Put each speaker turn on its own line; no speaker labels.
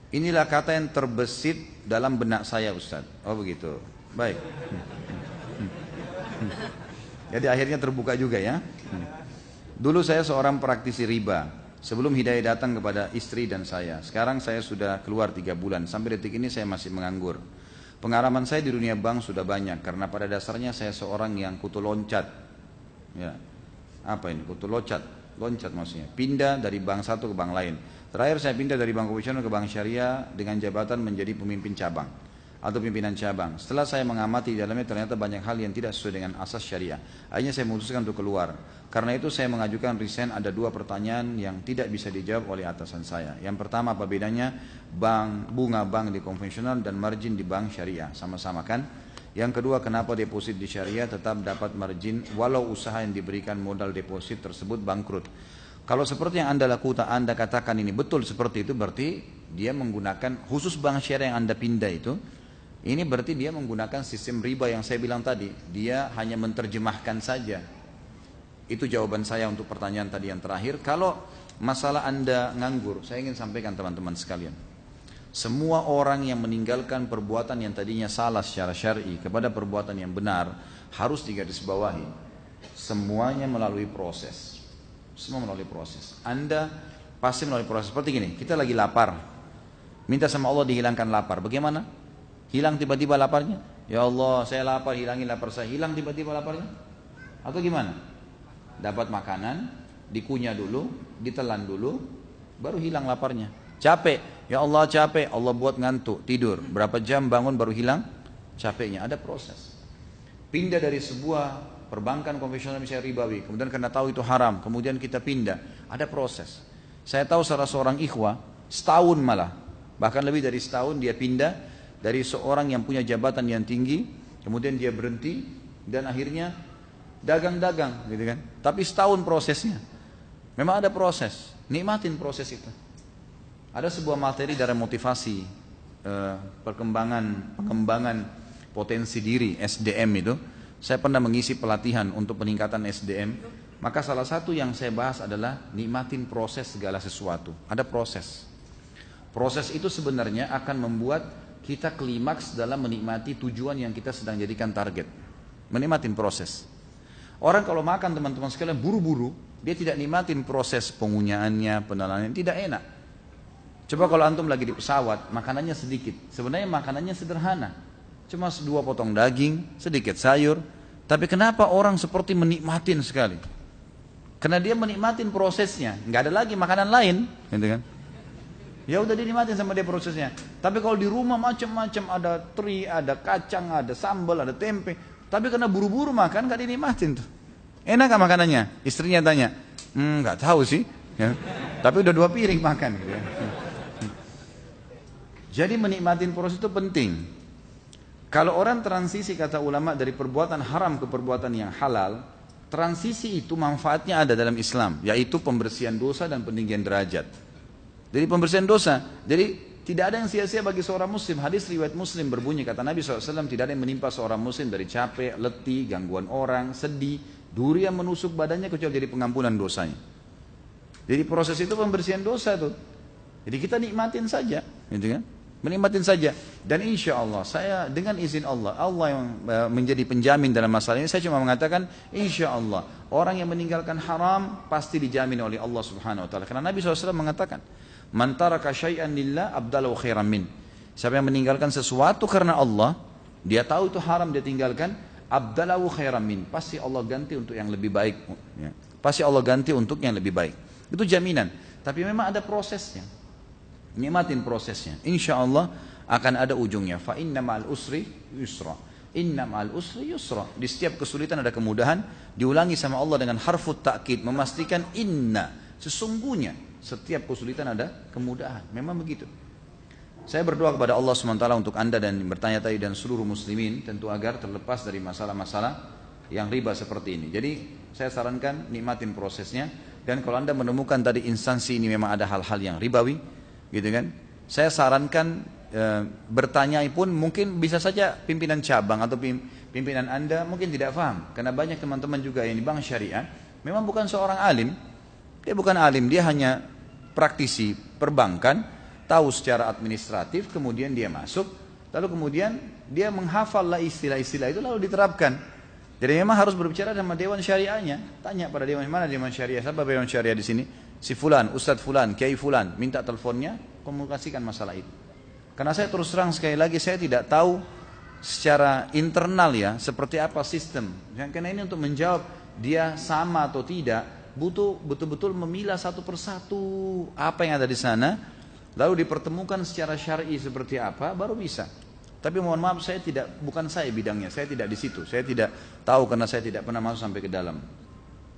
Inilah kata yang terbesit dalam benak saya, Ustaz. Oh begitu. Baik. Jadi akhirnya terbuka juga ya. Dulu saya seorang praktisi riba. Sebelum hidayah datang kepada istri dan saya. Sekarang saya sudah keluar 3 bulan. Sampai detik ini saya masih menganggur. Pengalaman saya di dunia bank sudah banyak. Karena pada dasarnya saya seorang yang kutu loncat. Ya. Apa ini? Kutu loncat. Loncat maksudnya. Pindah dari bank satu ke bank lain. Terakhir saya pindah dari bank konvensional ke bank syariah dengan jabatan menjadi pemimpin cabang atau pimpinan cabang. Setelah saya mengamati di dalamnya ternyata banyak hal yang tidak sesuai dengan asas syariah. Akhirnya saya memutuskan untuk keluar. Karena itu saya mengajukan resign. Ada 2 pertanyaan yang tidak bisa dijawab oleh atasan saya. Yang pertama, apa bedanya bunga bank di konvensional dan margin di bank syariah? Sama-sama kan? Yang kedua, kenapa deposit di syariah tetap dapat margin walau usaha yang diberikan modal deposit tersebut bangkrut? Kalau seperti yang Anda katakan ini betul seperti itu, berarti dia menggunakan khusus bank syariah yang Anda pindah itu. Ini berarti dia menggunakan sistem riba yang saya bilang tadi. Dia hanya menerjemahkan saja. Itu jawaban saya untuk pertanyaan tadi yang terakhir. Kalau masalah Anda nganggur, saya ingin sampaikan teman-teman sekalian. Semua orang yang meninggalkan perbuatan yang tadinya salah secara syar'i kepada perbuatan yang benar harus digarisbawahi. Semuanya melalui proses. Semua melalui proses. Anda pasti melalui proses. Seperti gini, kita lagi lapar. Minta sama Allah dihilangkan lapar. Bagaimana? Hilang tiba-tiba laparnya? Ya Allah, saya lapar, hilangin lapar saya. Hilang tiba-tiba laparnya? Atau gimana? Dapat makanan, dikunyah dulu, ditelan dulu, baru hilang laparnya. Capek, ya Allah capek, Allah buat ngantuk, tidur. Berapa jam bangun baru hilang capeknya. Ada proses. Pindah dari sebuah perbankan konvensional misalnya ribawi, kemudian karena tahu itu haram, kemudian kita pindah. Ada proses. Saya tahu salah seorang ikhwah, setahun malah, bahkan lebih dari setahun dia pindah dari seorang yang punya jabatan yang tinggi, kemudian dia berhenti dan akhirnya dagang-dagang gitu kan. Tapi setahun prosesnya. Memang ada proses. Nikmatin proses itu. Ada sebuah materi dari motivasi pengembangan potensi diri SDM itu. Saya pernah mengisi pelatihan untuk peningkatan SDM. Maka salah satu yang saya bahas adalah nikmatin proses segala sesuatu. Ada proses. Proses itu sebenarnya akan membuat kita klimaks dalam menikmati tujuan yang kita sedang jadikan target. Menikmatin proses. Orang kalau makan teman-teman sekalian buru-buru, dia tidak nikmatin proses pengunyaannya, penelanannya, tidak enak. Coba kalau antum lagi di pesawat, makanannya sedikit. Sebenarnya makanannya sederhana. Cuma 2 potong daging, sedikit sayur. Tapi kenapa orang seperti menikmatin sekali? Karena dia menikmatin prosesnya. Nggak ada lagi makanan lain, gitu kan? Ya udah dinikmatin sama dia prosesnya. Tapi kalau di rumah macam-macam, ada teri, ada kacang, ada sambal, ada tempe. Tapi karena buru-buru makan nggak dinikmatin tuh. Enak gak makanannya? Istrinya tanya, nggak tahu sih. Ya. Tapi udah 2 piring makan. Gitu ya. Jadi menikmatin proses itu penting. Kalau orang transisi kata ulama dari perbuatan haram ke perbuatan yang halal, transisi itu manfaatnya ada dalam Islam, yaitu pembersihan dosa dan peninggian derajat. Jadi pembersihan dosa, jadi tidak ada yang sia-sia bagi seorang muslim. Hadis riwayat Muslim berbunyi, kata Nabi SAW, tidak ada yang menimpa seorang muslim dari capek, letih, gangguan orang, sedih, duri yang menusuk badannya kecuali jadi pengampunan dosanya. Jadi proses itu pembersihan dosa tuh. Jadi kita nikmatin saja, gitu kan? Menikmatin saja. Dan insya Allah saya dengan izin Allah, Allah yang menjadi penjamin dalam masalah ini. Saya cuma mengatakan insya Allah orang yang meninggalkan haram pasti dijamin oleh Allah Subhanahu Wa Taala. Karena Nabi SAW mengatakan, man taraka syai'an lillah abdalahu khairan min. Siapa yang meninggalkan sesuatu karena Allah, dia tahu itu haram, dia tinggalkan, abdalahu khairan min. Pasti Allah ganti untuk yang lebih baik. Ya. Pasti Allah ganti untuk yang lebih baik. Itu jaminan. Tapi memang ada prosesnya. Nikmatin prosesnya. Insya Allah akan ada ujungnya. Fa inna ma'al usri yusra. Inna ma'al usri yusra. Di setiap kesulitan ada kemudahan. Diulangi sama Allah dengan harfut ta'kid, memastikan inna. Sesungguhnya setiap kesulitan ada kemudahan. Memang begitu. Saya berdoa kepada Allah SWT untuk anda dan bertanya tadi dan seluruh muslimin tentu agar terlepas dari masalah-masalah yang riba seperti ini. Jadi saya sarankan nikmatin prosesnya. Dan kalau anda menemukan tadi instansi ini memang ada hal-hal yang ribawi, gitu kan? Saya sarankan bertanya pun mungkin bisa saja pimpinan cabang atau pimpinan anda mungkin tidak paham. Karena banyak teman-teman juga yang di bank syariah memang bukan seorang alim. Dia bukan alim, dia hanya praktisi perbankan. tahu secara administratif, kemudian dia masuk, lalu kemudian dia menghafal lah istilah-istilah itu lalu diterapkan. Jadi memang harus berbicara sama dewan syariahnya. Tanya pada dewan, mana dewan syariah? Siapa dewan syariah di sini? Si fulan, Ustadz fulan, Kiai fulan, minta teleponnya, komunikasikan masalah itu. Karena saya terus terang sekali lagi saya tidak tahu secara internal ya seperti apa sistem. Karena ini untuk menjawab dia sama atau tidak butuh betul-betul memilah satu persatu apa yang ada di sana, lalu dipertemukan secara syar'i seperti apa baru bisa. Tapi mohon maaf bukan saya bidangnya, saya tidak di situ, saya tidak tahu karena saya tidak pernah masuk sampai ke dalam.